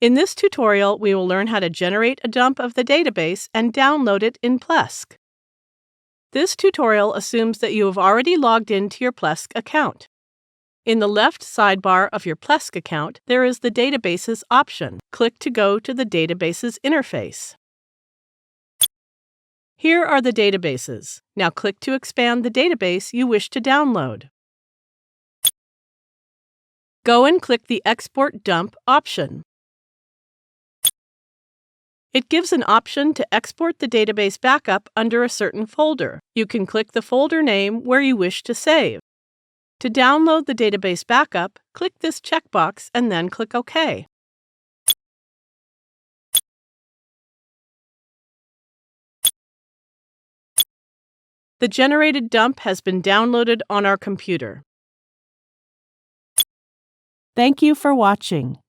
In this tutorial, we will learn how to generate a dump of the database and download it in Plesk. This tutorial assumes that you have already logged into your Plesk account. In the left sidebar of your Plesk account, there is the Databases option. Click to go to the Databases interface. Here are the databases. Now click to expand the database you wish to download. Go and click the Export Dump option. It gives an option to export the database backup under a certain folder. You can click the folder name where you wish to save. To download the database backup, click this checkbox and then click OK. The generated dump has been downloaded on our computer. Thank you for watching.